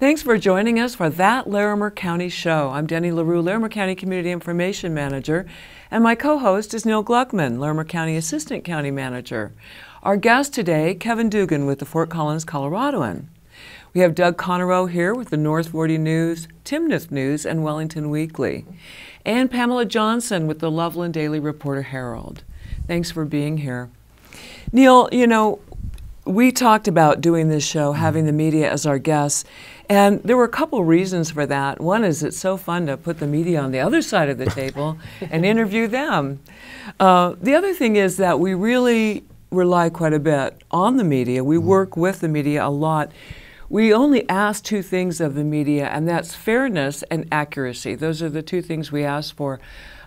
Thanks for joining us for That Larimer County Show. I'm Denny LaRue, Larimer County Community Information Manager, and my co-host is Neil Gluckman, Larimer County Assistant County Manager. Our guest today, Kevin Dugan with the Fort Collins Coloradoan. We have Doug Connerow here with the North 40 News, Timnath News, and Wellington Weekly, and Pamela Johnson with the Loveland Daily Reporter Herald. Thanks for being here. Neil, you know, we talked about doing this show, having the media as our guests, and there were a couple reasons for that. One is it's so fun to put the media on the other side of the table and interview them. The other thing is that we really rely quite a bit on the media. We work with the media a lot. We only ask two things of the media, and that's fairness and accuracy. Those are the two things we ask for.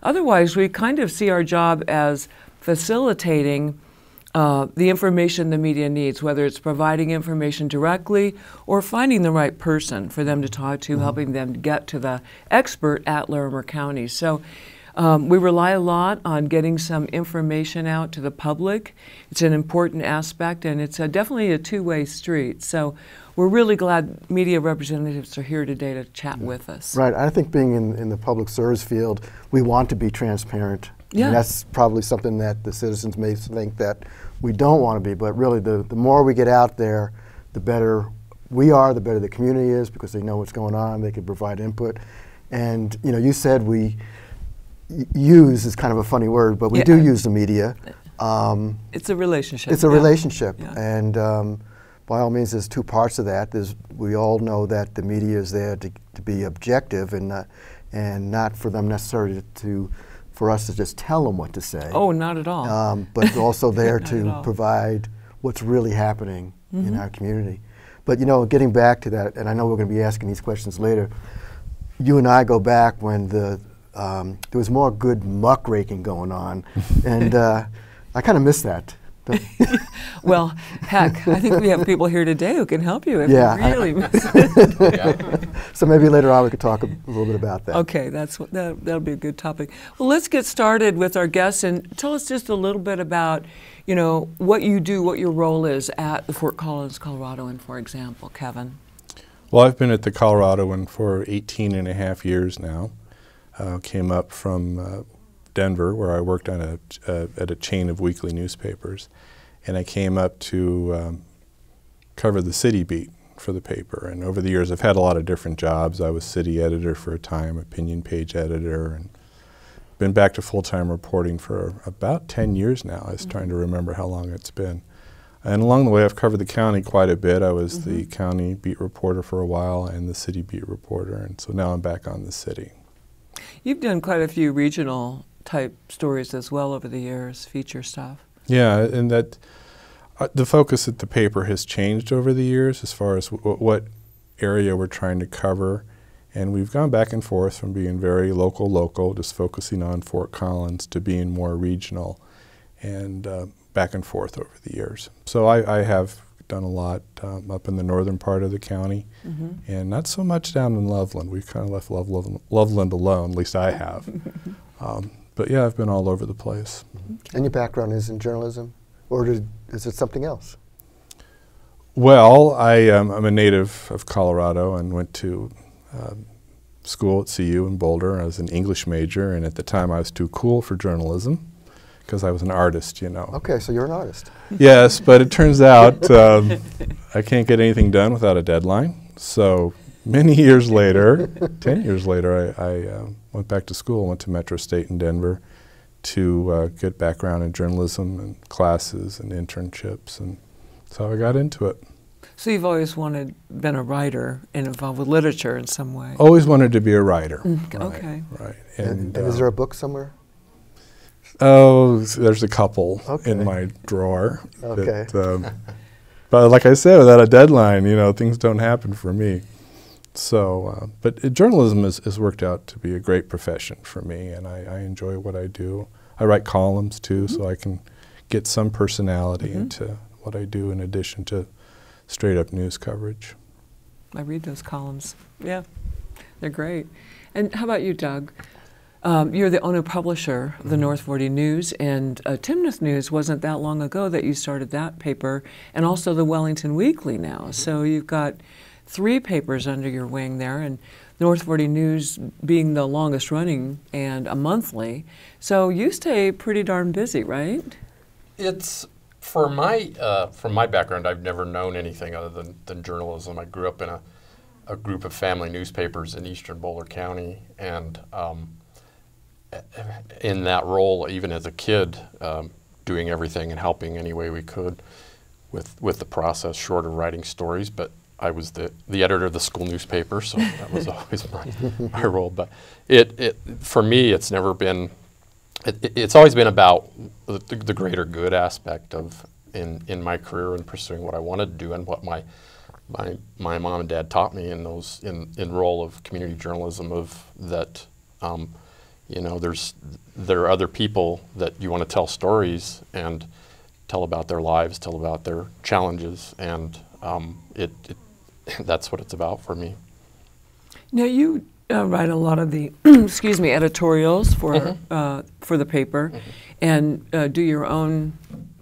Otherwise, we kind of see our job as facilitating the information the media needs, whether it's providing information directly or finding the right person for them to talk to, helping them get to the expert at Larimer County. So we rely a lot on getting some information out to the public. It's an important aspect, and it's definitely a two-way street. So we're really glad media representatives are here today to chat with us. Right. I think being in the public service field, we want to be transparent. Yeah. And that's probably something that the citizens may think that we don't want to be, but really the more we get out there, the better we are, the better the community is, because they know what's going on, they can provide input. And you know, you said we use is kind of a funny word, but we do use the media. It's a relationship. It's a relationship, Yeah. and by all means, there's two parts of that. We all know that the media is there to be objective and not for them necessarily for us to just tell them what to say. Oh, not at all. But also there to all. provide what's really happening in our community. But you know, getting back to that, and I know we're going to be asking these questions later, you and I go back when there was more good muckraking going on, and I kind of miss that. Well, heck, I think we have people here today who can help you if you really miss it. So maybe later on we could talk a little bit about that. Okay, that'll be a good topic. Well, let's get started with our guests and tell us just a little bit about, you know, what you do, what your role is at the Fort Collins Coloradoan, for example, Kevin. Well, I've been at the Coloradoan for 18 and a half years now. Came up from Denver, where I worked on at a chain of weekly newspapers, and I came up to cover the city beat for the paper. And over the years, I've had a lot of different jobs. I was city editor for a time, opinion page editor, and been back to full-time reporting for about 10 years now. I was trying to remember how long it's been. And along the way, I've covered the county quite a bit. I was the county beat reporter for a while and the city beat reporter, and so now I'm back on the city. You've done quite a few regional type stories as well over the years, feature stuff. Yeah, and that the focus at the paper has changed over the years as far as what area we're trying to cover, and we've gone back and forth from being very local, just focusing on Fort Collins, to being more regional, and back and forth over the years. So I have done a lot up in the northern part of the county, and not so much down in Loveland. We've kind of left Loveland alone, at least I have. But yeah, I've been all over the place. And your background is in journalism, or is it something else? Well, I'm a native of Colorado and went to school at CU in Boulder. I was an English major, and at the time I was too cool for journalism because I was an artist, you know. Okay, so you're an artist. Yes, but it turns out I can't get anything done without a deadline. So many years later, 10 years later, I went back to school, went to Metro State in Denver to get background in journalism and classes and internships, and so I got into it. So you've always been a writer and involved with literature in some way. Always wanted to be a writer. Okay. Right. And is there a book somewhere? Oh, there's a couple in my drawer. Okay. But like I said, without a deadline, you know, things don't happen for me. So, but journalism has worked out to be a great profession for me, and I enjoy what I do. I write columns too, so I can get some personality into what I do in addition to straight up news coverage. I read those columns. Yeah, they're great. And how about you, Doug? You're the owner-publisher of the North 40 News, and Timnath News wasn't that long ago that you started that paper, and also the Wellington Weekly now. So you've got 3 papers under your wing there, and North 40 News being the longest running and a monthly. So you stay pretty darn busy, right? It's from my background, I've never known anything other than journalism. I grew up in a group of family newspapers in eastern Boulder County, and in that role, even as a kid, doing everything and helping any way we could with the process, short of writing stories. But I was the editor of the school newspaper, so that was always my role. But for me, it's never been. It's always been about the greater good aspect of in my career and pursuing what I wanted to do, and what my mom and dad taught me in those in role of community journalism, of that you know, there are other people that you want to tell stories and tell about their lives, tell about their challenges, and that's what it's about for me. Now you write a lot of the excuse me, editorials for the paper, and do your own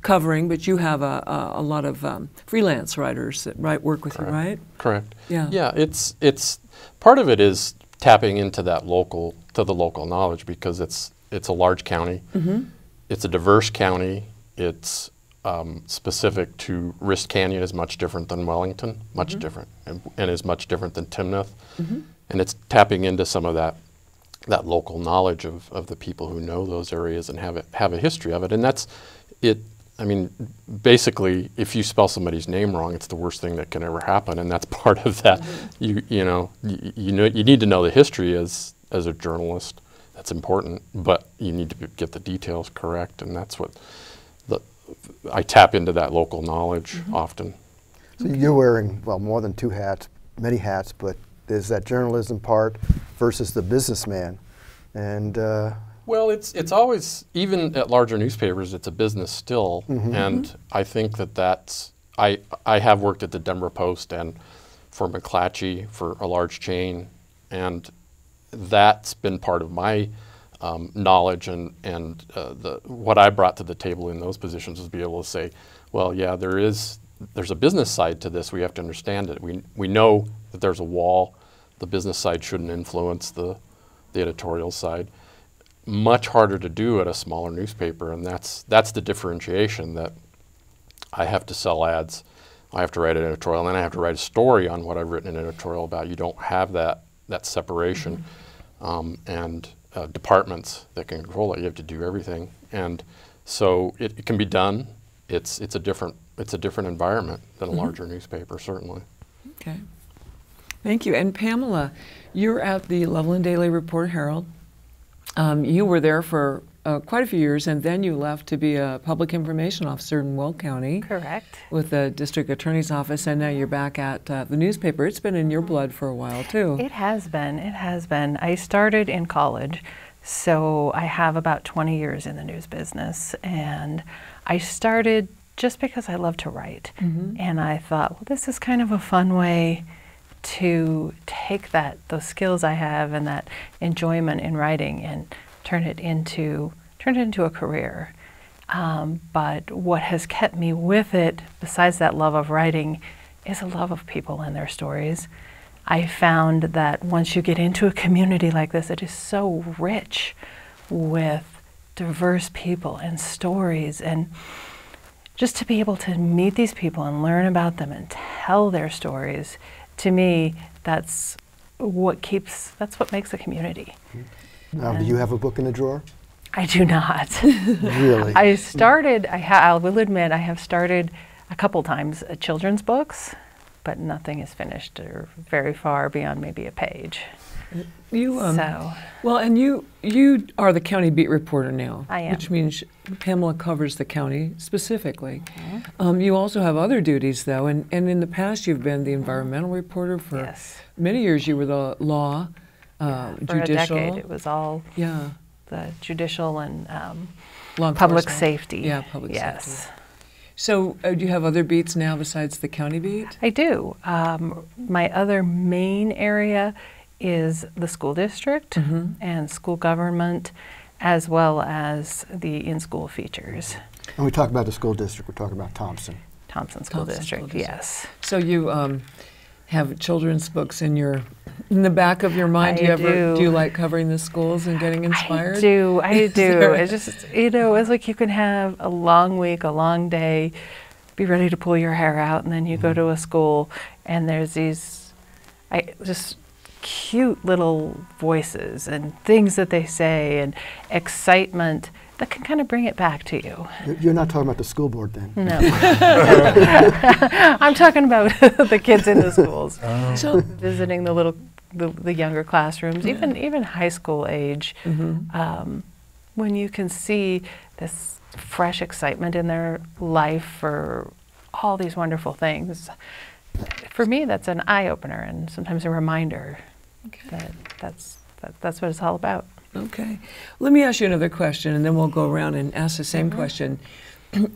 covering, but you have a lot of freelance writers that work with you, right? Correct. Yeah. Yeah. It's part of it is tapping into the local knowledge, because it's a large county, it's a diverse county, it's specific to Wrist Canyon is much different than Wellington, much different, and is much different than Timnath. And it's tapping into some of that local knowledge of the people who know those areas and have a history of it. And that's it. I mean, basically, if you spell somebody's name wrong, it's the worst thing that can ever happen, and that's part of that. You need to know the history as a journalist. That's important, but you need to get the details correct, and that's what I tap into, that local knowledge often. So you're wearing, well, more than 2 hats, many hats, but there's that journalism part versus the businessman, and well, it's always, even at larger newspapers, it's a business still, and I think that's I have worked at the Denver Post and for McClatchy, for a large chain, and that's been part of my knowledge, and what I brought to the table in those positions was be able to say, well, yeah, there's a business side to this. We have to understand it. We know that there's a wall. The business side shouldn't influence the editorial side. Much harder to do at a smaller newspaper, and that's the differentiation, that I have to sell ads, I have to write an editorial, and then I have to write a story on what I've written an editorial about. You don't have that separation, and departments that can control it. You have to do everything, and so it can be done. It's a different environment than a larger newspaper, certainly. Okay, thank you. And Pamela, you're at the Loveland Daily Report-Herald. You were there for quite a few years, and then you left to be a public information officer in Will County. Correct. With the district attorney's office, and now you're back at the newspaper. It's been in your blood for a while, too. It has been. It has been. I started in college, so I have about 20 years in the news business, and I started just because I love to write. And I thought, well, this is kind of a fun way to take those skills I have and that enjoyment in writing and turn it into a career. But what has kept me with it, besides that love of writing, is a love of people and their stories. I found that once you get into a community like this, it is so rich with diverse people and stories, and just to be able to meet these people and learn about them and tell their stories, to me, that's what makes a community. Do you have a book in the drawer? I do not. Really? I will admit, I have started a couple times children's books, but nothing is finished or very far beyond maybe a page. Well, and you are the county beat reporter now. I am. Which means Pamela covers the county specifically. You also have other duties, though, and in the past you've been the environmental reporter for many years. You were the law, for judicial. a decade, it was all the judicial and public safety. Yeah, public safety. So do you have other beats now besides the county beat? I do. My other main area is the school district and school government, as well as the in-school features. When we talk about the school district, we're talking about Thompson. Thompson School District, yes. So you have children's books in the back of your mind? Do you like covering the schools and getting inspired? I do. It's just, it's like you can have a long week, a long day, be ready to pull your hair out, and then you go to a school and there's these just cute little voices and things that they say and excitement that can kind of bring it back to you. You're not talking about the school board then? No. I'm talking about the kids in the schools. So visiting the younger classrooms, even high school age, when you can see this fresh excitement in their life for all these wonderful things. For me, that's an eye-opener and sometimes a reminder that that's what it's all about. Okay. Let me ask you another question, and then we'll go around and ask the same question.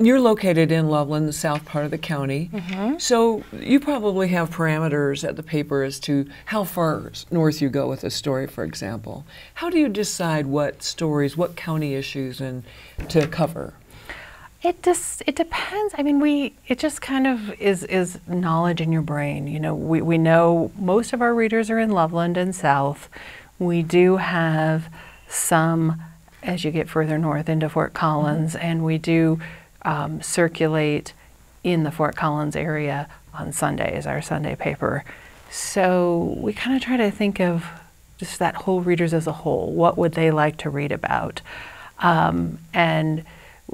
You're located in Loveland, the south part of the county, so you probably have parameters at the paper as to how far north you go with a story, for example. How do you decide what stories, what county issues to cover? It depends. I mean, it just kind of is knowledge in your brain. You know, we know most of our readers are in Loveland and south. We do have some as you get further north into Fort Collins, and we do circulate in the Fort Collins area on Sundays, our Sunday paper. So we kind of try to think of just that whole readers as a whole. What would they like to read about? And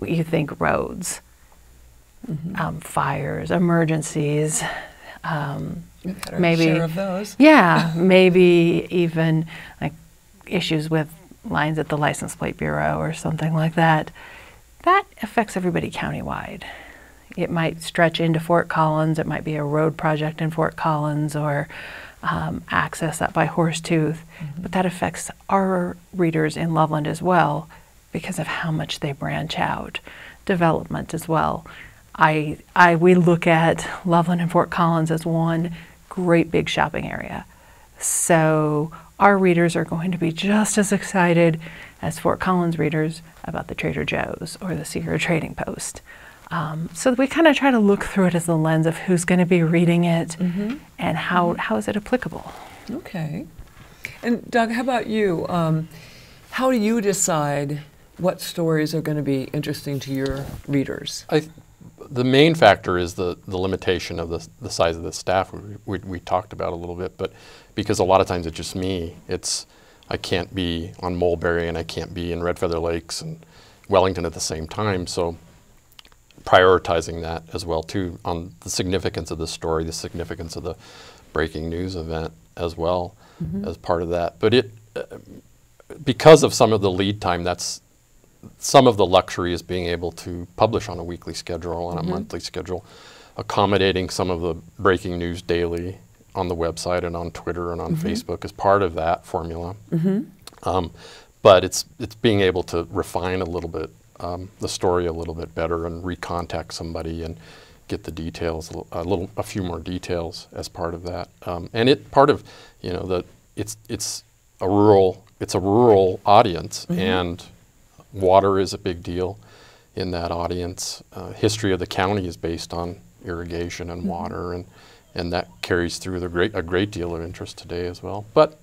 you think roads, fires, emergencies, maybe share of those. Yeah, maybe even like issues with lines at the License Plate Bureau or something like that. That affects everybody countywide. It might stretch into Fort Collins. It might be a road project in Fort Collins or access up by Horsetooth. But that affects our readers in Loveland as well because of how much they branch out. Development as well. We look at Loveland and Fort Collins as one great big shopping area. So our readers are going to be just as excited as Fort Collins readers about the Trader Joe's or the Sierra Trading Post. So we kind of try to look through it as the lens of who's going to be reading it and how is it applicable. Okay. And Doug, how about you? How do you decide what stories are going to be interesting to your readers? The main factor is the limitation of the size of the staff we talked about a little bit, but because a lot of times it's just me. I can't be on Mulberry and I can't be in Red Feather Lakes and Wellington at the same time, so prioritizing that as well too on the significance of the story, the significance of the breaking news event as well as part of that. But because of some of the lead time, that's some of the luxury is being able to publish on a weekly schedule, on a monthly schedule, accommodating some of the breaking news daily on the website and on Twitter and on Facebook is part of that formula. But it's being able to refine a little bit the story a little bit better and recontact somebody and get the details, a few more details as part of that. And it's a rural audience, and water is a big deal in that audience. History of the county is based on irrigation and water, and that carries through a great deal of interest today as well. But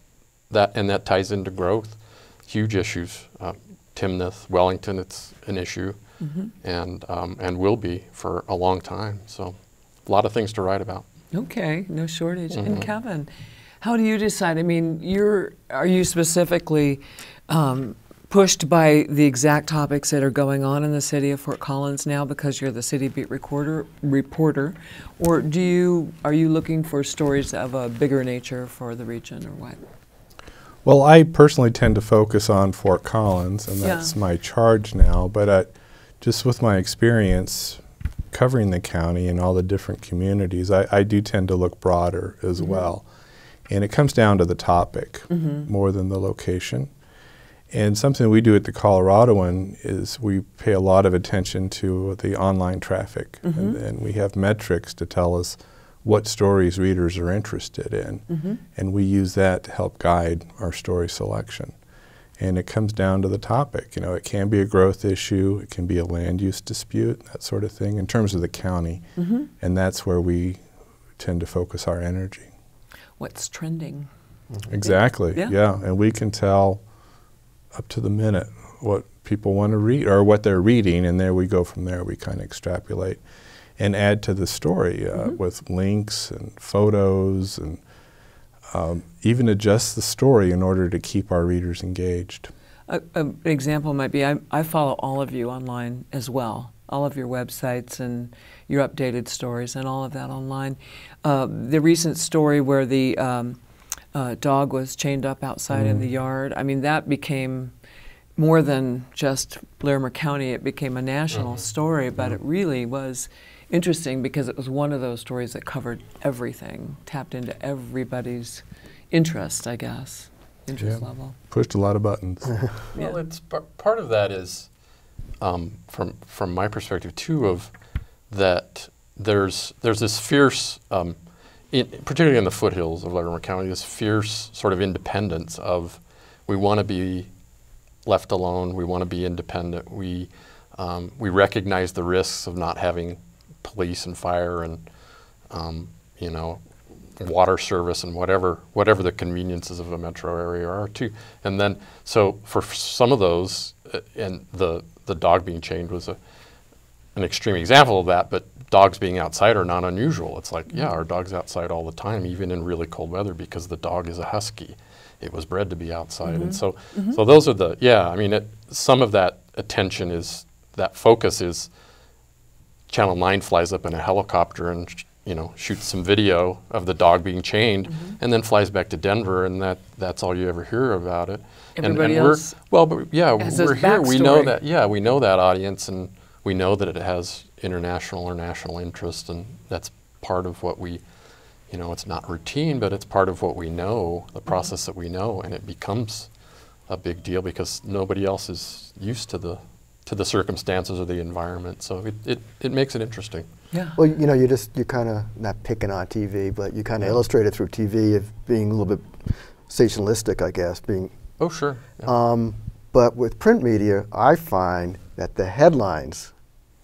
that ties into growth, huge issues. Timnath, Wellington, it's an issue, and will be for a long time. So a lot of things to write about. Okay, no shortage. And Kevin, how do you decide? I mean, are you specifically pushed by the exact topics that are going on in the city of Fort Collins now because you're the city beat reporter, or are you looking for stories of a bigger nature for the region, or what? Well, I personally tend to focus on Fort Collins, and that's my charge now, but just with my experience covering the county and all the different communities, I do tend to look broader as well. And it comes down to the topic more than the location. And something we do at the Coloradoan is we pay a lot of attention to the online traffic, and we have metrics to tell us what stories readers are interested in, and we use that to help guide our story selection. And it comes down to the topic. You know, it can be a growth issue, it can be a land use dispute, that sort of thing, in terms of the county, and that's where we tend to focus our energy. what's trending. Exactly. Yeah. Yeah. And we can tell up to the minute what people want to read or what they're reading, and there we go from there. We kind of extrapolate and add to the story with links and photos, and even adjust the story in order to keep our readers engaged. An example might be I follow all of you online as well, all of your websites and your updated stories and all of that online. The recent story where the dog was chained up outside in the yard, I mean, that became more than just Larimer County. It became a national story, but it really was interesting because it was one of those stories that covered everything, tapped into everybody's interest, I guess, interest level. Pushed a lot of buttons. Well, it's part of that is, from my perspective too, of that there's this fierce, particularly in the foothills of Larimer County, this fierce sort of independence of we want to be left alone, we want to be independent, we recognize the risks of not having police and fire and you know, water service and whatever the conveniences of a metro area are too. And then so for some of those, and the dog being chained was an extreme example of that, but dogs being outside are not unusual. It's like, yeah, our dog's outside all the time, even in really cold weather, because the dog is a husky. It was bred to be outside. And so so those are the, I mean, some of that attention is, that focus is, Channel 9 flies up in a helicopter and you know, shoots some video of the dog being chained, and then flies back to Denver, and that's all you ever hear about it. Everybody and else we're here. We know backstory. that. We know that audience, and we know that it has international or national interest, and that's part of what we, you know, it's not routine, but it's part of what we know, the process that we know, and it becomes a big deal because nobody else is used to the circumstances or the environment. So it makes it interesting. Yeah. Well, you know, you kind of, not picking on TV, but you kind of illustrate it through TV of being a little bit sensationalistic, I guess. Oh, sure. Yeah. But with print media, I find that the headlines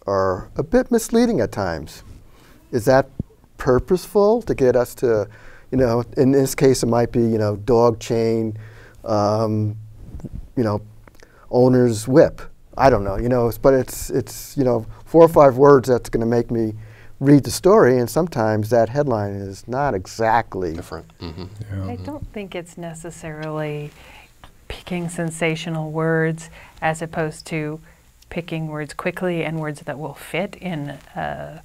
are a bit misleading at times. Is that purposeful to get us to, you know, in this case it might be, you know, dog chain, you know, owner's whip. I don't know, you know, but it's you know, 4 or 5 words that's going to make me read the story, and sometimes that headline is not exactly different. I don't think it's necessarily picking sensational words as opposed to picking words quickly and words that will fit in a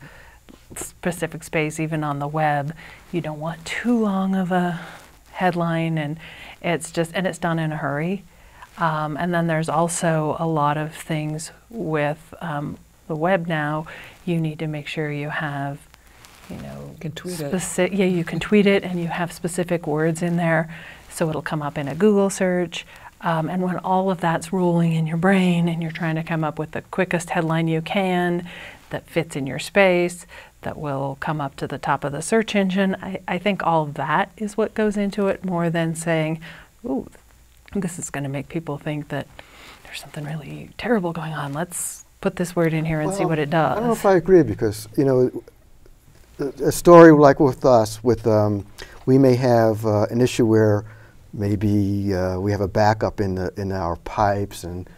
specific space, even on the web. You don't want too long of a headline, and it's done in a hurry. And then there's also a lot of things with the web now. You need to make sure you have, you know, You can tweet it. Yeah, you can tweet it, and you have specific words in there, so it'll come up in a Google search. And when all of that's rolling in your brain, and you're trying to come up with the quickest headline you can that fits in your space, that will come up to the top of the search engine, I think all of that is what goes into it, more than saying, ooh, this is going to make people think that there's something really terrible going on. Let's put this word in here and see what it does. I don't know if I agree, because, you know, a story like with us, we may have an issue where maybe we have a backup in our pipes and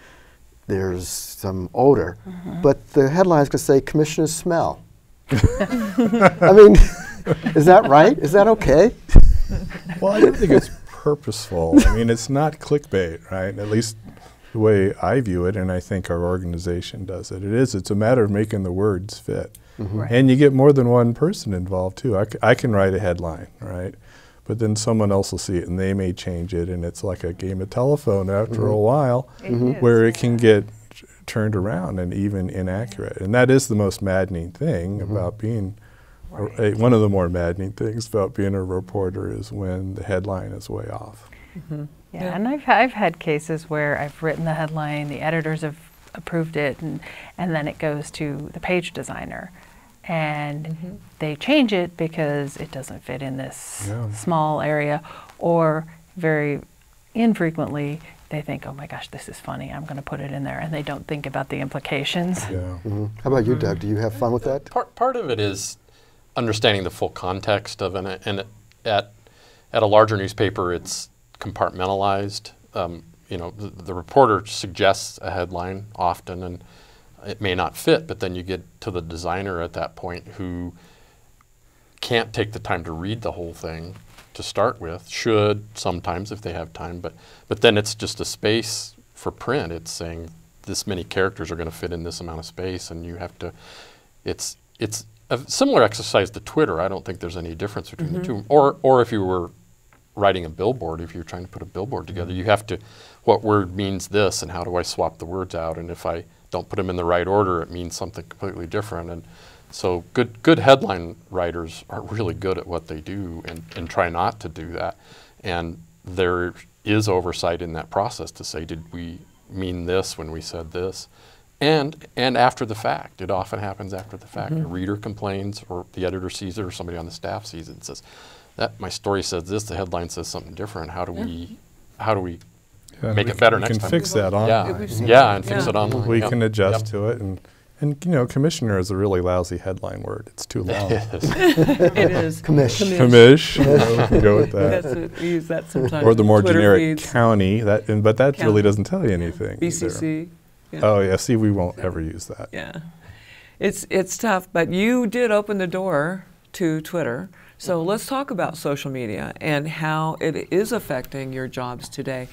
there's some odor, but the headline's going to say "Commissioner's smell." I mean, is that right? Is that okay? Well, I don't think it's purposeful. I mean, it's not clickbait, right? At least the way I view it, and I think our organization does it. It's a matter of making the words fit. Right. And you get more than one person involved, too. I can write a headline, right? But then someone else will see it, and they may change it, and it's like a game of telephone after a while, where it can get turned around and even inaccurate. And that is the most maddening thing about being one of the more maddening things about being a reporter is when the headline is way off. Yeah, and I've had cases where I've written the headline, the editors have approved it, and then it goes to the page designer, and they change it because it doesn't fit in this small area, or very infrequently they think, oh my gosh, this is funny, I'm going to put it in there, and they don't think about the implications. Yeah. How about you, Doug? Do you have fun with that? Part of it is understanding the full context of it, and at At a larger newspaper, it's compartmentalized. You know, the reporter suggests a headline often, and it may not fit, but then you get to the designer at that point who can't take the time to read the whole thing to start with, should sometimes if they have time, but then it's just a space for print. It's saying this many characters are going to fit in this amount of space, and you have to, it's a similar exercise to Twitter. I don't think there's any difference between the two. Or if you were writing a billboard, if you're trying to put a billboard together, you have to, what word means this, and how do I swap the words out? And if I don't put them in the right order, it means something completely different. And so good headline writers are really good at what they do and try not to do that. And there is oversight in that process to say, did we mean this when we said this? And after the fact. It often happens after the fact. A reader complains, or the editor sees it, or somebody on the staff sees it and says, that my story says this, the headline says something different. How do we make it better next time? We can fix that online. Yeah, and fix it online. We can adjust to it, and you know, commissioner is a really lousy headline word. It's too long. It is. Commish. Commish. You know, we can go with that. That's it. We use that sometimes. Or the more Twitter generic feeds. county. But that County. really doesn't tell you anything. BCC. Yeah. Oh yeah. See, we won't ever use that. Yeah. It's tough, but you did open the door to Twitter. So let's talk about social media and how it is affecting your jobs today.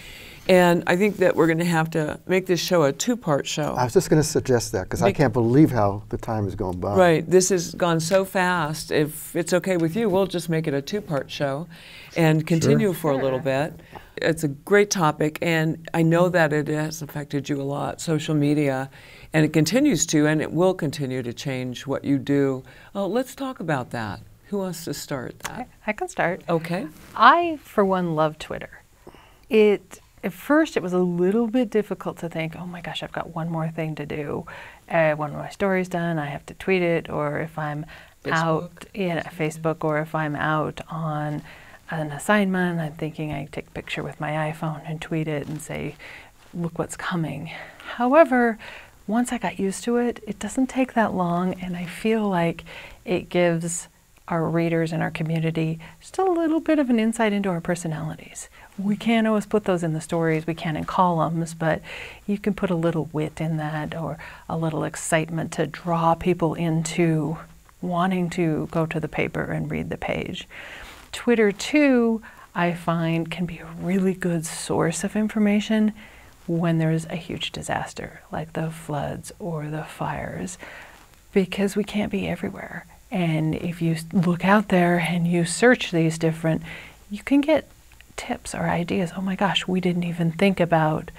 And I think that we're going to have to make this show a two-part show. I was just going to suggest that because I can't believe how the time has gone by. Right. This has gone so fast. If it's okay with you, we'll just make it a two-part show and continue for a little bit. It's a great topic, and I know that it has affected you a lot, social media, and it continues to, and it will continue to change what you do. Let's talk about that. Who wants to start that? I can start. Okay. I, for one, love Twitter. At first, it was a little bit difficult to think, oh my gosh, I've got one more thing to do. When my story's done, I have to tweet it, or if I'm out in Facebook, or if I'm out on an assignment, I'm thinking I take a picture with my iPhone and tweet it and say, look what's coming. However, once I got used to it, it doesn't take that long, and I feel like it gives our readers and our community just a little bit of an insight into our personalities. We can't always put those in the stories, we can in columns, but you can put a little wit in that, or a little excitement to draw people into wanting to go to the paper and read the page. Twitter, too, I find can be a really good source of information when there's a huge disaster, like the floods or the fires, because we can't be everywhere. And if you look out there and you search these different, you can get tips or ideas. Oh my gosh, we didn't even think about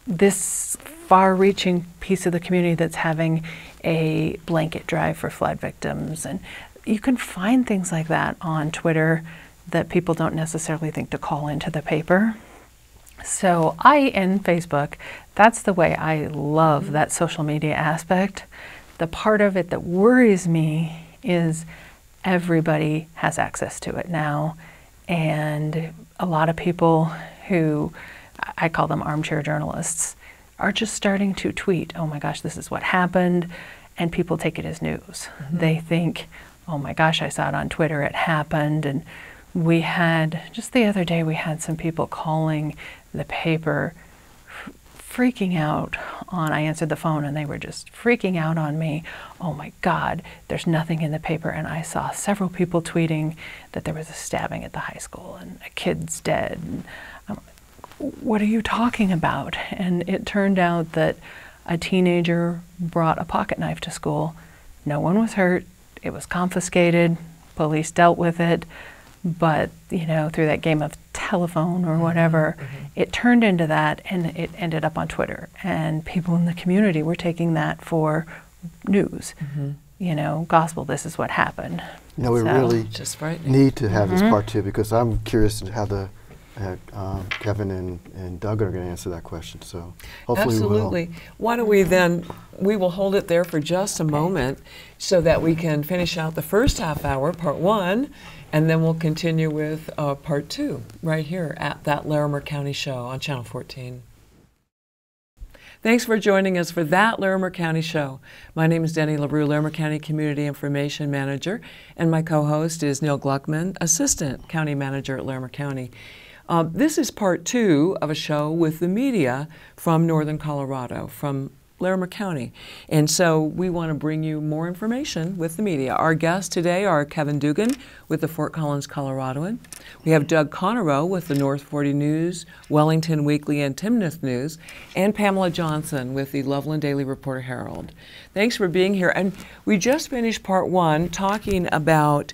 this far-reaching piece of the community that's having a blanket drive for flood victims. And you can find things like that on Twitter that people don't necessarily think to call into the paper. So and Facebook, that's the way I love that social media aspect. The part of it that worries me is everybody has access to it now, and a lot of people who, I call them armchair journalists, are just starting to tweet, oh my gosh, this is what happened, and people take it as news. They think, oh my gosh, I saw it on Twitter, it happened. And we had, just the other day, we had some people calling the paper freaking out on, I answered the phone and they were just freaking out on me. Oh my God, there's nothing in the paper. And I saw several people tweeting that there was a stabbing at the high school and a kid's dead. And I'm like, what are you talking about? And it turned out that a teenager brought a pocket knife to school. No one was hurt. It was confiscated. Police dealt with it. But, you know, through that game of telephone or whatever, it turned into that, and it ended up on Twitter. And people in the community were taking that for news. You know, gospel, this is what happened. You know, we really need to have this part two, because I'm curious how the Kevin and Doug are going to answer that question. So hopefully Absolutely. we will. Why don't we then, we will hold it there for just a moment so that we can finish out the first half hour, part one, and then we'll continue with part two right here at That Larimer County Show on Channel 14. Thanks for joining us for That Larimer County Show. My name is Denny LaRue, Larimer County Community Information Manager, and my co-host is Neil Gluckman, Assistant County Manager at Larimer County. This is part 2 of a show with the media from Northern Colorado, from Larimer County. And so we want to bring you more information with the media. Our guests today are Kevin Dugan with the Fort Collins Coloradoan. We have Doug Connerow with the North 40 News, Wellington Weekly, and Timnath News, and Pamela Johnson with the Loveland Daily Reporter Herald. Thanks for being here. And we just finished part 1 talking about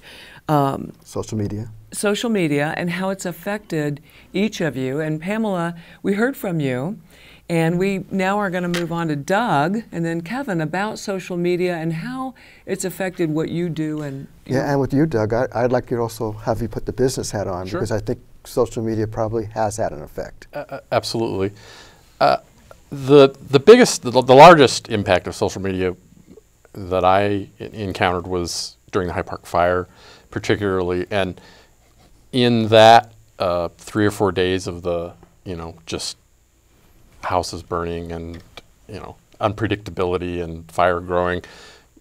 social media. Social media and how it's affected each of you. And Pamela, we heard from you. And we now are going to move on to Doug and then Kevin about social media and how it's affected what you do. And and with you, Doug, I'd like to also have you put the business hat on, Sure. because I think social media probably has had an effect. Absolutely. The biggest, the largest impact of social media that I encountered was during the High Park fire, particularly, and in that 3 or 4 days of the, just houses burning and unpredictability and fire growing,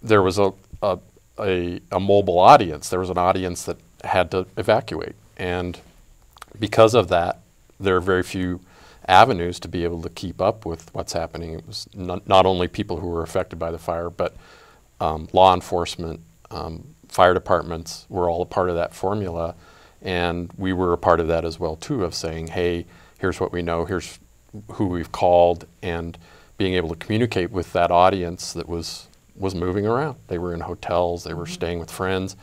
there was a mobile audience. There was an audience that had to evacuate, and because of that, there are very few avenues to be able to keep up with what's happening. It was not only people who were affected by the fire, but law enforcement, fire departments were all a part of that formula, and we were a part of that as well too, of saying, hey, here's what we know, here's who we've called, and being able to communicate with that audience that was moving around. They were in hotels, they were staying with friends,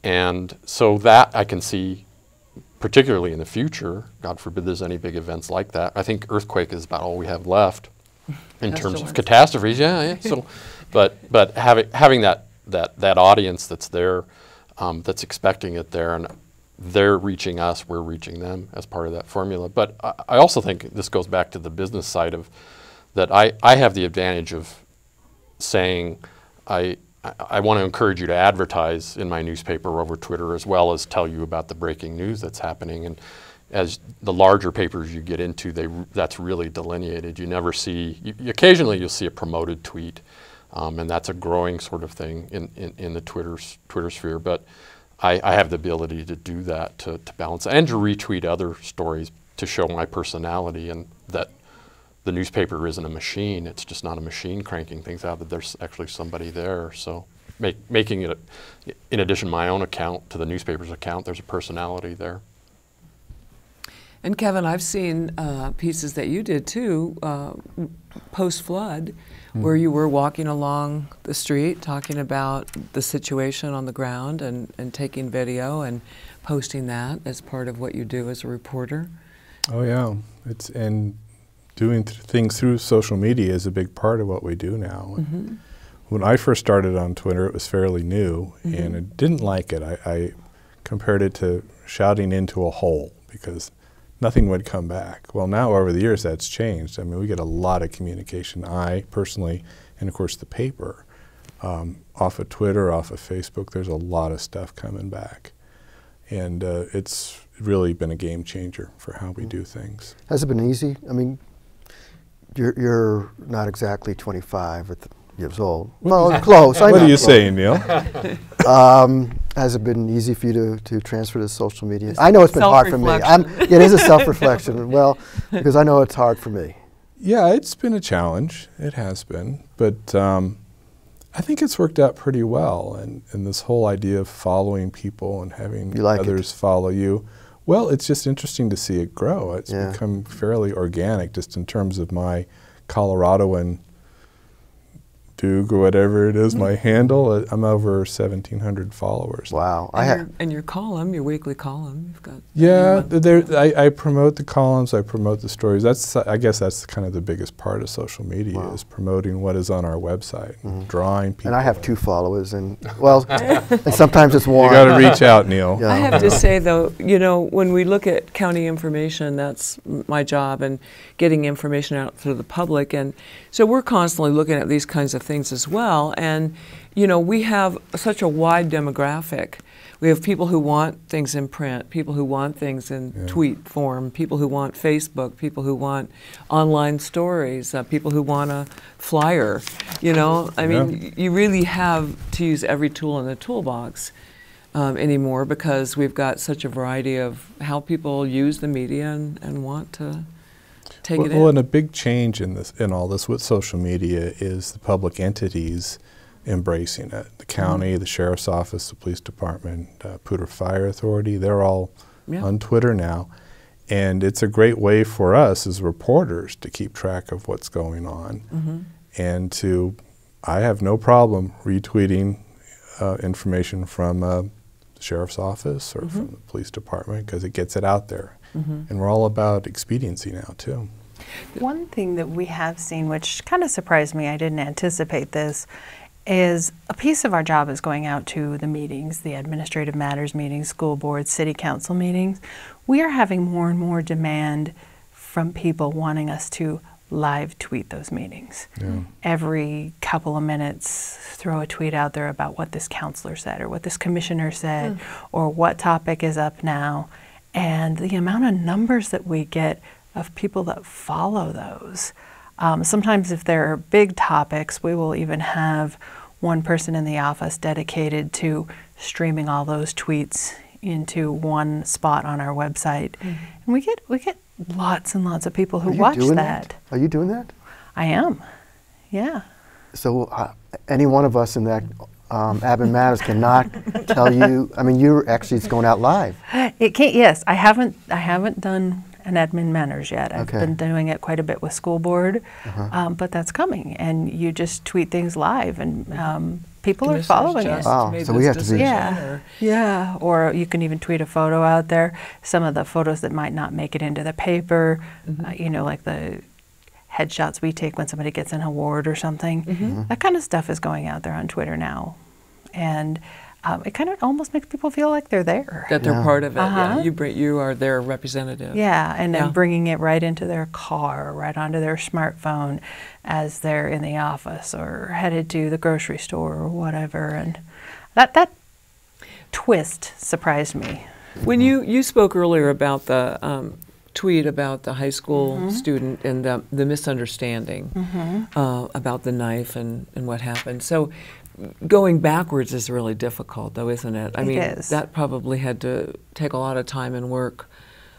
and so that I can see, particularly in the future, God forbid there's any big events like that. I think earthquake is about all we have left in terms of catastrophes. Yeah. So, but having that audience that's there, that's expecting it there, and they're reaching us, we're reaching them as part of that formula. But I also think this goes back to the business side of that. I have the advantage of saying I want to encourage you to advertise in my newspaper over Twitter, as well as tell you about the breaking news that's happening. And as the larger papers you get into, that's really delineated. You never see, occasionally you'll see a promoted tweet, and that's a growing sort of thing in the Twitter sphere. But I have the ability to do that, to balance, and to retweet other stories to show my personality, and that the newspaper isn't a machine. It's just not a machine cranking things out, that there's actually somebody there. So making it, in addition to my own account, to the newspaper's account, there's a personality there. And Kevin, I've seen pieces that you did too, post-flood, where you were walking along the street talking about the situation on the ground and taking video and posting that as part of what you do as a reporter. Oh yeah, and doing things through social media is a big part of what we do now. Mm-hmm. When I first started on Twitter, it was fairly new, and I didn't like it. I compared it to shouting into a hole, because nothing would come back. Well, now over the years that's changed. I mean, we get a lot of communication, I personally, and of course the paper. Off of Twitter, off of Facebook, there's a lot of stuff coming back. And it's really been a game changer for how we do things. Has it been easy? I mean, you're not exactly 25 years old. Well, close. What are you saying, Neil? Has it been easy for you to transfer to social media? I know it's been hard for me. It is a self-reflection. Well, because I know it's hard for me. Yeah, it's been a challenge. It has been. But I think it's worked out pretty well. And this whole idea of following people and having others follow you, well, it's just interesting to see it grow. It's become fairly organic, just in terms of my Coloradoan Doug or whatever it is, my handle. I'm over 1,700 followers. Wow. And your column, your weekly column, you've got... Yeah, I promote the columns, I promote the stories. I guess that's kind of the biggest part of social media, is promoting what is on our website, drawing people. And I have 2 followers, and well, and sometimes it's one. You got to reach out, Neil. I have to say, though, when we look at county information, that's my job, and getting information out to the public. And so we're constantly looking at these kinds of things as well. And, we have such a wide demographic. We have people who want things in print, people who want things in tweet form, people who want Facebook, people who want online stories, people who want a flyer. You know, I mean, you really have to use every tool in the toolbox anymore, because we've got such a variety of how people use the media and want to take it in. Well, and a big change in all this with social media is the public entities embracing it. The county, the sheriff's office, the police department, Poudre Fire Authority, they're all on Twitter now. And it's a great way for us as reporters to keep track of what's going on. And I have no problem retweeting information from the sheriff's office or from the police department, because it gets it out there. And we're all about expediency now, too. One thing that we have seen, which kind of surprised me, I didn't anticipate this, is a piece of our job is going out to the meetings, the administrative matters meetings, school boards, city council meetings. We are having more and more demand from people wanting us to live tweet those meetings. Every couple of minutes, throw a tweet out there about what this counselor said or what this commissioner said or what topic is up now. And the amount of numbers that we get of people that follow those. Sometimes if there are big topics, we will even have one person in the office dedicated to streaming all those tweets into one spot on our website. And we get lots and lots of people who watch that. Are you doing that? I am, yeah. So any one of us in that admin matters cannot tell you. I mean, you're actually it's going out live. It can't. Yes, I haven't done an admin matters yet. I've been doing it quite a bit with school board, but that's coming. And you just tweet things live, and people are following it. Wow, so we have to be. Yeah, or you can even tweet a photo out there. Some of the photos that might not make it into the paper, you know, like the headshots we take when somebody gets an award or something. That kind of stuff is going out there on Twitter now. And it kind of almost makes people feel like they're there. That they're part of it. You are their representative. Yeah, and then bringing it right into their car, right onto their smartphone as they're in the office or headed to the grocery store or whatever. And that twist surprised me. When you spoke earlier about the tweet about the high school student and the misunderstanding about the knife and what happened. So going backwards is really difficult, though, isn't it? I mean, that probably had to take a lot of time and work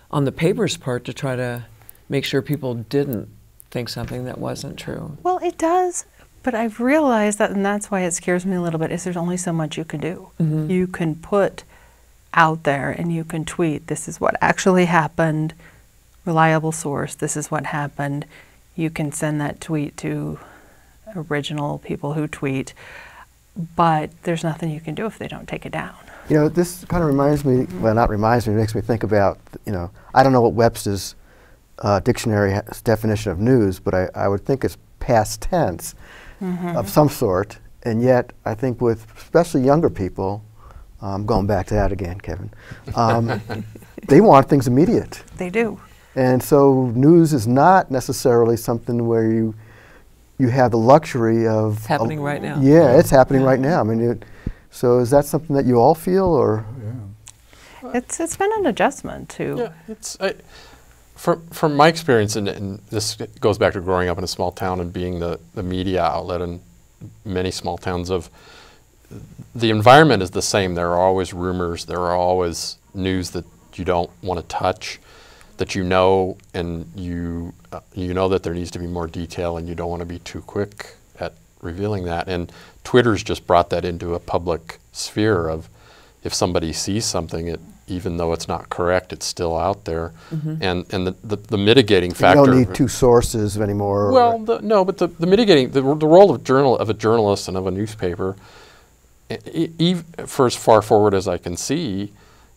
on the paper's part to try to make sure people didn't think something that wasn't true. Well, it does, but I've realized that, and that's why it scares me a little bit, is there's only so much you can do. You can put out there and you can tweet, this is what actually happened, reliable source, this is what happened. You can send that tweet to original people who tweet, but there's nothing you can do if they don't take it down. You know, this kind of reminds me, well, not reminds me, it makes me think about, you know, I don't know what Webster's dictionary definition of news, but I would think it's past tense of some sort, and yet I think with especially younger people, going back to that again, Kevin, they want things immediate. They do. And so news is not necessarily something where you have the luxury of... It's happening right now. Yeah, it's happening right now. I mean, so is that something that you all feel, or? It's been an adjustment too. Yeah, it's from my experience, and this goes back to growing up in a small town and being the media outlet in many small towns. Of the environment is the same. There are always rumors. There are always news that you don't want to touch, that you know, and you know that there needs to be more detail, and you don't want to be too quick at revealing that. And Twitter's just brought that into a public sphere of, if somebody sees something, even though it's not correct, it's still out there. And the mitigating factor. You don't need two sources anymore. Well, no, but the mitigating, the role of a journalist and of a newspaper, for as far forward as I can see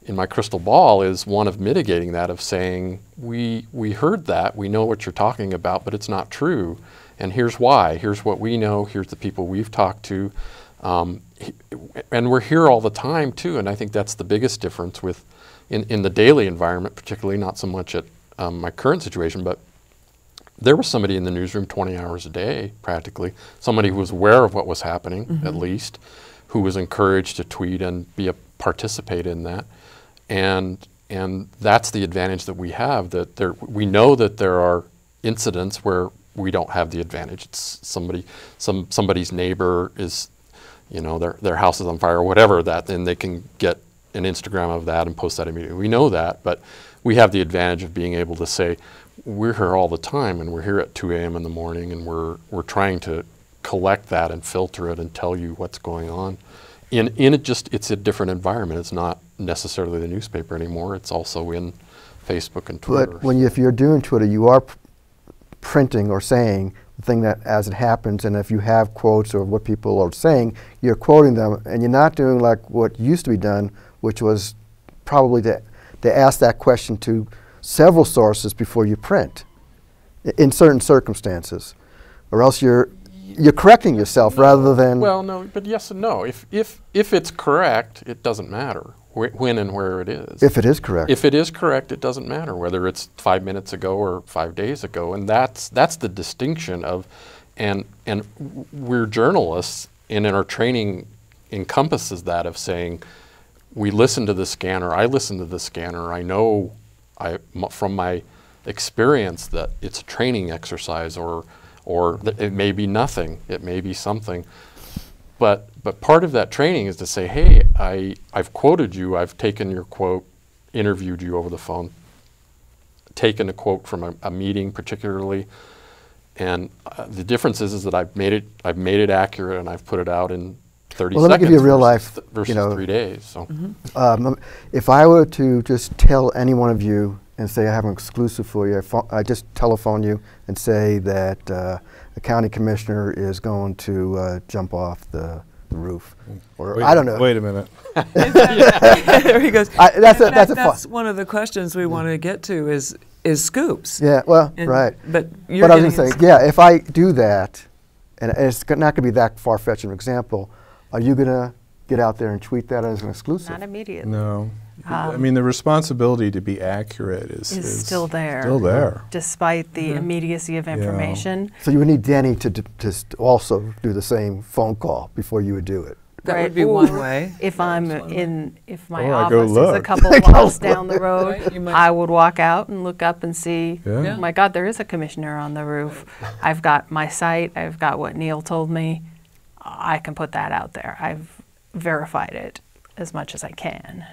in my crystal ball, is one of mitigating that, of saying, we heard that, we know what you're talking about, but it's not true. And here's why. Here's what we know. Here's the people we've talked to. And we're here all the time, too. And I think that's the biggest difference with in the daily environment, particularly, not so much at my current situation, but there was somebody in the newsroom 20 hours a day, practically. Somebody who was aware of what was happening, at least, who was encouraged to tweet and be a participate in that, and that's the advantage that we have. That we know that there are incidents where we don't have the advantage. It's somebody's neighbor is, their house is on fire or whatever that, then they can get an Instagram of that and post that immediately. We know that, but we have the advantage of being able to say, we're here all the time, and we're here at 2 a.m. in the morning, and we're trying to collect that and filter it and tell you what's going on. It's a different environment. It's not necessarily the newspaper anymore. It's also in Facebook and Twitter. But if you're doing Twitter, you are printing or saying the thing that as it happens, and if you have quotes or what people are saying, you're quoting them, and you're not doing like what used to be done, which was probably to ask that question to several sources before you print, in certain circumstances, or else you're correcting yourself rather than. Well, no, but yes and no. If it's correct, it doesn't matter when and where it is. If it is correct. If it is correct, it doesn't matter whether it's 5 minutes ago or 5 days ago, and that's the distinction of, and we're journalists, and in our training encompasses that of saying, we listen to the scanner. I listen to the scanner. I know from my experience that it's a training exercise, or it may be nothing. It may be something. But part of that training is to say, hey, I've quoted you. I've taken your quote, interviewed you over the phone, taken a quote from a meeting particularly, and the difference is that I've made it accurate, and I've put it out in 30 seconds. Well, let me give you a real life versus 3 days. So, if I were to just tell any one of you and say I have an exclusive for you, I just telephone you and say that the county commissioner is going to jump off the roof, or I don't know. Wait a minute. There he goes. That's one of the questions we want to get to is scoops. Yeah. Well, and, right. But I was going to say, yeah, if I do that, and it's not going to be that far-fetched an example, are you going to get out there and tweet that as an exclusive? Not immediately. No. I mean, the responsibility to be accurate is still there. Still there. Despite the immediacy of information. So you would need Denny to also do the same phone call before you would do it. That would be one way. If my Or I go office is a look. couple of blocks down the road, Right, you might- I would walk out and look up and see, Yeah. oh my God, there is a commissioner on the roof. I've got my site, I've got what Neil told me. I can put that out there. I've verified it as much as I can.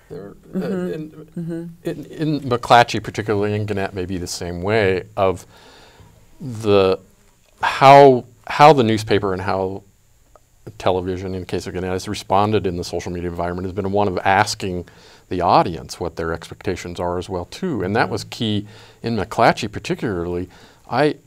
In McClatchy, particularly, in Gannett, may be the same way of how the newspaper and how television, in the case of Gannett, has responded in the social media environment has been one of asking the audience what their expectations are as well too, and that was key in McClatchy particularly. I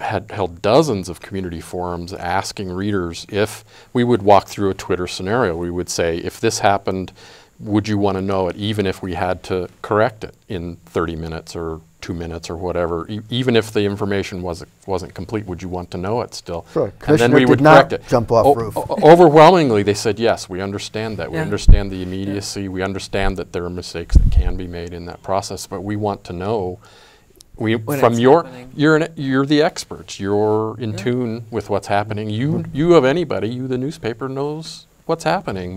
had held dozens of community forums asking readers if we would walk through a Twitter scenario. We would say, if this happened, would you want to know it, even if we had to correct it in 30 minutes or 2 minutes or whatever? Even if the information wasn't complete, would you want to know it still? Sure. And then we would not correct it. Jump off roof. Overwhelmingly, they said, yes, we understand that. We Yeah. understand the immediacy. We understand that there are mistakes that can be made in that process, but we want to know. When it's happening. You're the experts. You're in tune with what's happening. You of anybody, you the newspaper knows what's happening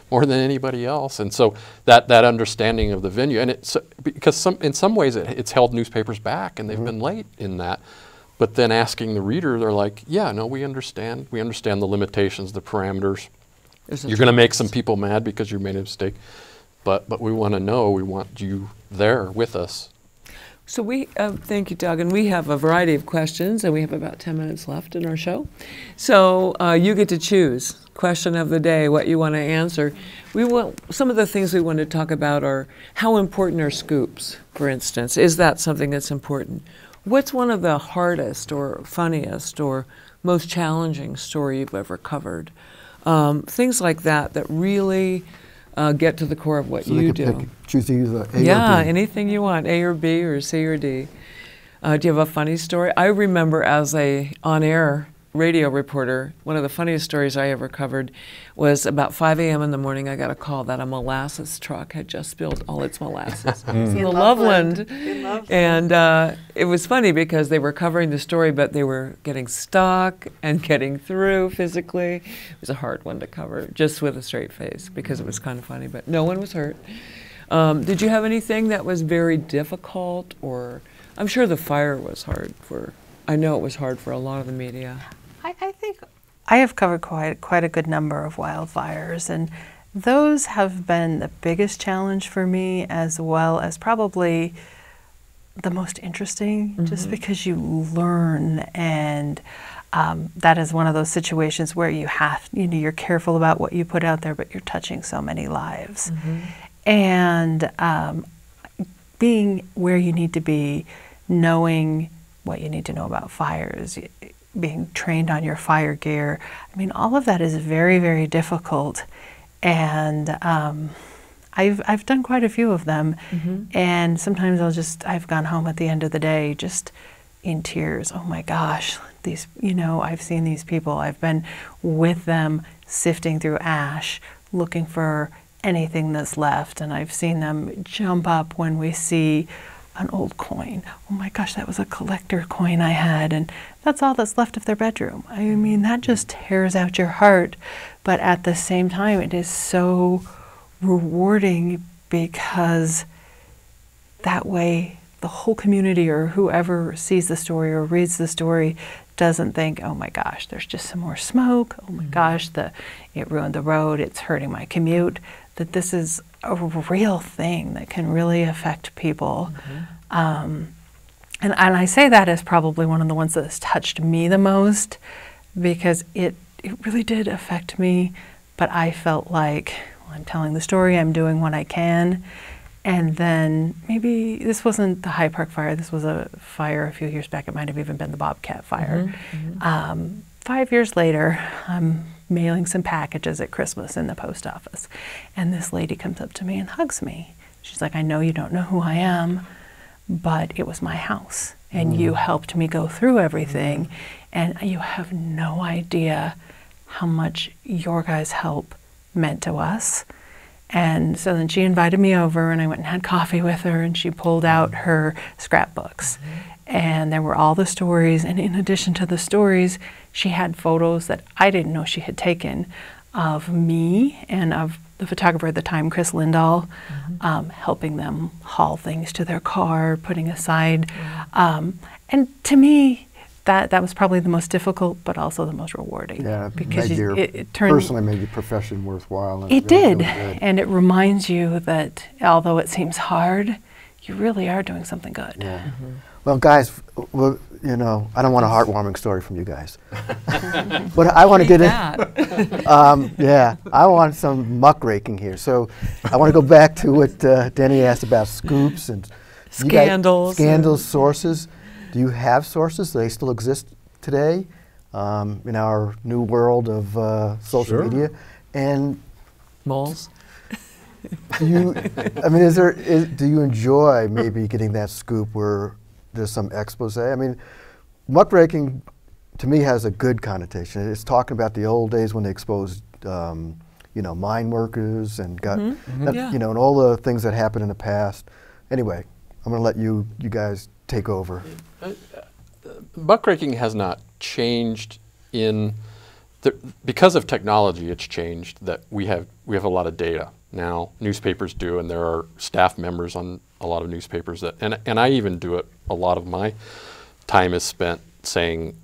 more than anybody else. And so that understanding of the venue, and because in some ways it's held newspapers back, and they've been late in that. But then asking the reader, they're like, yeah, no, we understand. We understand the limitations, the parameters. You're going to make some people mad because you made a mistake, but we want to know. We want you there with us. So thank you, Doug, and we have a variety of questions, and we have about 10 minutes left in our show. So you get to choose question of the day, what you want to answer. Some of the things we want to talk about are how important are scoops, for instance. Is that something that's important? What's one of the hardest or funniest or most challenging story you've ever covered? Things like that really get to the core of what you do. Choose to use A or B. Yeah, anything you want, A or B or C or D. Do you have a funny story? I remember as a on-air radio reporter, one of the funniest stories I ever covered was about 5 a.m. in the morning. I got a call that a molasses truck had just spilled all its molasses in the Loveland. And it was funny because they were covering the story, but they were getting stuck and getting through physically. It was a hard one to cover, just with a straight face, because it was kind of funny, but no one was hurt. Did you have anything that was very difficult? Or I'm sure the fire was hard for, I know it was hard for a lot of the media. I think I have covered quite a good number of wildfires, and those have been the biggest challenge for me, as well as probably the most interesting, just because you learn, and that is one of those situations where you have, you're careful about what you put out there, but you're touching so many lives. And being where you need to be, knowing what you need to know about fires, being trained on your fire gear. I mean, all of that is very, very difficult. And I've done quite a few of them. And sometimes I've gone home at the end of the day just in tears. Oh my gosh, these, I've seen these people. I've been with them sifting through ash, looking for anything that's left. And I've seen them jump up when we see an old coin. Oh my gosh, that was a collector coin I had, and that's all that's left of their bedroom. I mean, that just tears out your heart. But at the same time, it is so rewarding, because that way the whole community, or whoever sees the story or reads the story, doesn't think, oh my gosh, there's just some more smoke. Oh my gosh, it ruined the road. It's hurting my commute. That this is a real thing that can really affect people. And I say that as probably one of the ones that has touched me the most, because it really did affect me. But I felt like, well, I'm telling the story, I'm doing what I can. And then maybe this wasn't the Hyde Park fire, this was a fire a few years back. It might have even been the Bobcat fire. 5 years later, I'm mailing some packages at Christmas in the post office. And this lady comes up to me and hugs me. She's like, I know you don't know who I am, but it was my house. And you helped me go through everything. And you have no idea how much your guys' help meant to us. And so then she invited me over, and I went and had coffee with her, and she pulled out her scrapbooks. And there were all the stories, and in addition to the stories, she had photos that I didn't know she had taken of me and of the photographer at the time, Chris Lindahl, helping them haul things to their car, putting aside. And to me, that was probably the most difficult, but also the most rewarding. Yeah, because it personally made your profession worthwhile. And it did, and it reminds you that although it seems hard, you really are doing something good. Yeah. Well, guys, I don't want a heartwarming story from you guys, but I want to get in. Yeah, I want some muckraking here. So I want to go back to what Denny asked about scoops and scandals. Sources. Do you have sources? Do they still exist today in our new world of social media? And moles. Do you enjoy maybe getting that scoop where there's some expose? I mean, muckraking to me has a good connotation. It's talking about the old days when they exposed, mine workers and and all the things that happened in the past. Anyway, I'm going to let you guys take over. Muckraking has not changed because of technology. It's changed that we have a lot of data now. Newspapers do, and there are staff members on a lot of newspapers and I even do it. A lot of my time is spent saying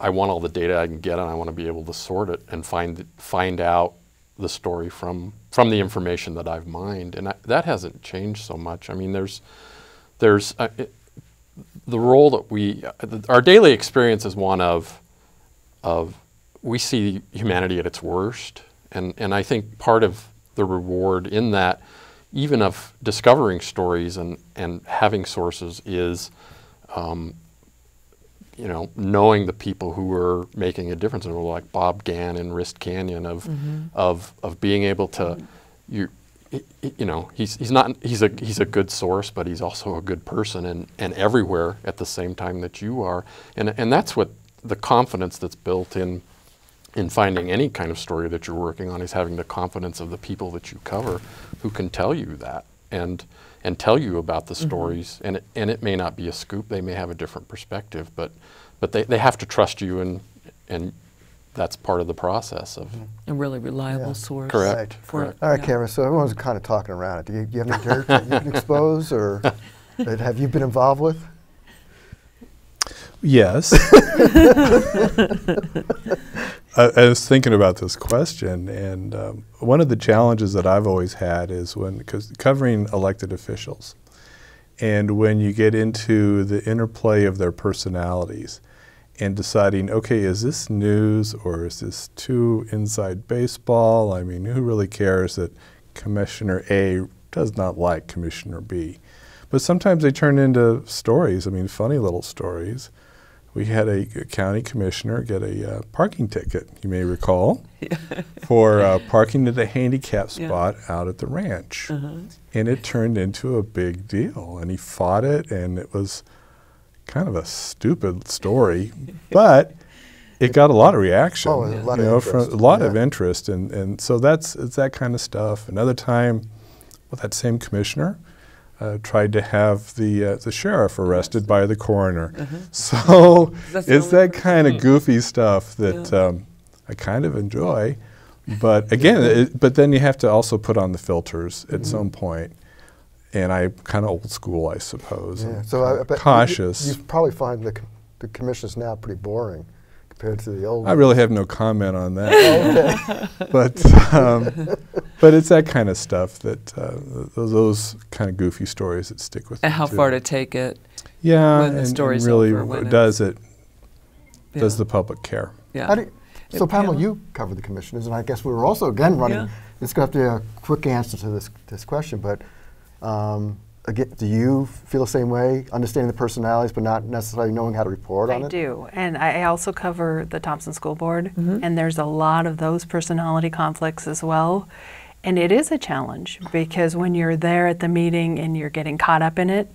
I want all the data I can get, and I want to be able to sort it and find out the story from the information that I've mined, and that hasn't changed so much. I mean, there's the role that our daily experience is one of we see humanity at its worst, and I think part of the reward in that, even of discovering stories and having sources, is knowing the people who are making a difference, and like Bob Gann in Wrist Canyon, of being able to he's a good source, but he's also a good person and everywhere at the same time that you are, and that's what the confidence that's built in finding any kind of story that you're working on is having the confidence of the people that you cover who can tell you that and tell you about the stories. And it may not be a scoop, they may have a different perspective, but they have to trust you, and that's part of the process of a really reliable source. Correct. For, All right, Cameron, so everyone's kind of talking around it. Do you have any dirt that you can expose, or that have you been involved with? Yes. I was thinking about this question, and one of the challenges that I've always had is because covering elected officials, and when you get into the interplay of their personalities and deciding, okay, is this news or is this too inside baseball? I mean, who really cares that Commissioner A does not like Commissioner B? But sometimes they turn into stories, I mean, funny little stories. We had a county commissioner get a parking ticket, you may recall, for parking at a handicap spot out at the ranch. And it turned into a big deal, and he fought it, and it was kind of a stupid story, but it got a lot of reaction. Oh, a lot of interest. From a lot of interest, and so it's that kind of stuff. Another time, with that same commissioner, tried to have the sheriff arrested by the coroner. So it's that kind of goofy stuff that I kind of enjoy. But again, but then you have to also put on the filters at some point. And I'm kind of old school, I suppose. Yeah. So I bet cautious. You probably find the commissions now pretty boring compared to the old. I really have no comment on that. But it's that kind of stuff that those kind of goofy stories that stick with. And me how too. far to take it? Yeah, when the story's and really, over, when does Yeah. the public care? Yeah. So Pamela, you cover the commissioners, and I guess we were also again running. Yeah. It's going to have to be a quick answer to this question, but again, do you feel the same way, understanding the personalities, but not necessarily knowing how to report on it? I do, and I also cover the Thompson School Board, and there's a lot of those personality conflicts as well. And it is a challenge, because when you're there at the meeting and you're getting caught up in it,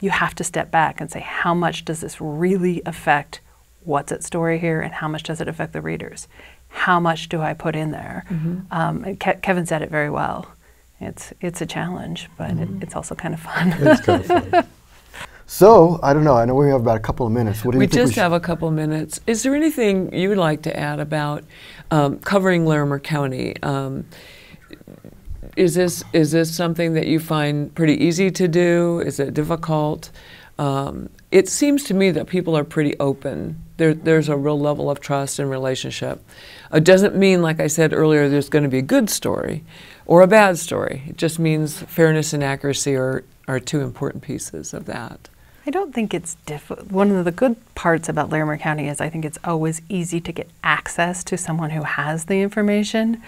you have to step back and say, how much does this really affect what's at story here, and how much does it affect the readers? How much do I put in there? And Kevin said it very well. It's a challenge, but it's also kind of fun. It's kind of fun. So, I don't know. I know we have about a couple of minutes. What do you We think just have a couple minutes. Is there anything you would like to add about covering Larimer County? Is this something that you find pretty easy to do? Is it difficult? It seems to me that people are pretty open. There's a real level of trust and relationship. It doesn't mean, like I said earlier, there's going to be a good story or a bad story. It just means fairness and accuracy are two important pieces of that. I don't think it's difficult. One of the good parts about Larimer County is I think it's always easy to get access to someone who has the information.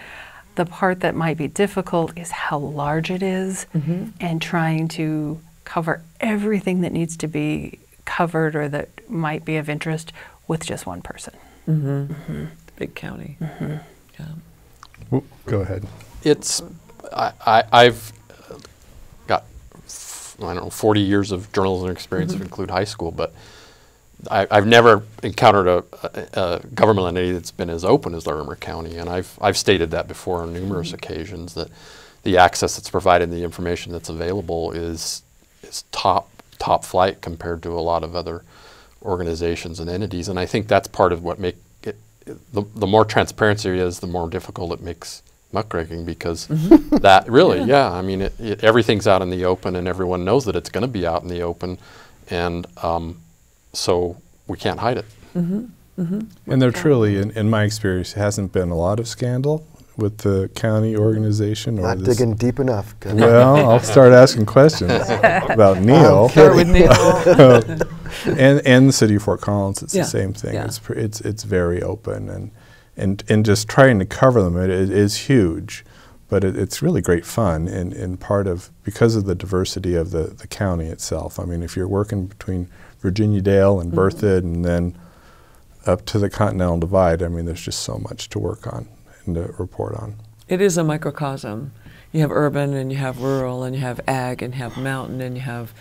The part that might be difficult is how large it is and trying to cover everything that needs to be covered or that might be of interest with just one person. Big county. Yeah. Well, go ahead. I've got, I don't know, 40 years of journalism experience, if you include high school, but I've never encountered a government entity that's been as open as Larimer County, and I've stated that before on numerous occasions, that the access that's provided, the information that's available is top flight compared to a lot of other organizations and entities, and I think that's part of what make it, the more transparency is, the more difficult it makes muckraking, because that really, I mean, everything's out in the open, and everyone knows that it's going to be out in the open, and so we can't hide it. And there truly, in my experience, hasn't been a lot of scandal with the county organization. Or Not digging deep enough. Well, I'll start asking questions about Neil. Start with Neil. and the city of Fort Collins, it's Yeah. the same thing. Yeah. It's very open, and just trying to cover them, it is huge, but it's really great fun, and part of, because of the diversity of the county itself. I mean, if you're working between Virginia Dale and Berthoud and then up to the Continental Divide, I mean, there's just so much to work on and to report on. It is a microcosm. You have urban, and you have rural, and you have ag, and you have mountain, and you have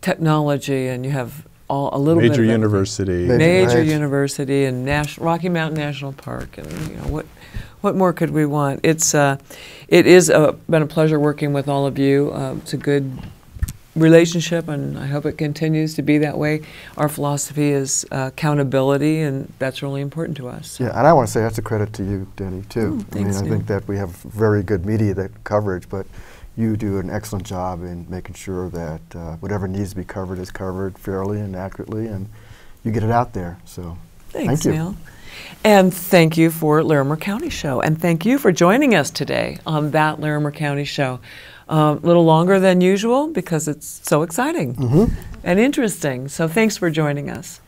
technology, and you have a little bit of Major everything. university. Major Right. university and Rocky Mountain National Park, and what more could we want? It is been a pleasure working with all of you. It's a good relationship, and I hope it continues to be that way. Our philosophy is accountability, and that's really important to us. Yeah, and I want to say that's a credit to you, Denny, too. Thanks, I Neil. think that we have very good media coverage, but you do an excellent job in making sure that whatever needs to be covered is covered fairly and accurately, and you get it out there. So, Thanks, thank you. Neil. And thank you for Larimer County Show. And thank you for joining us today on That Larimer County Show. A little longer than usual because it's so exciting and interesting. So thanks for joining us.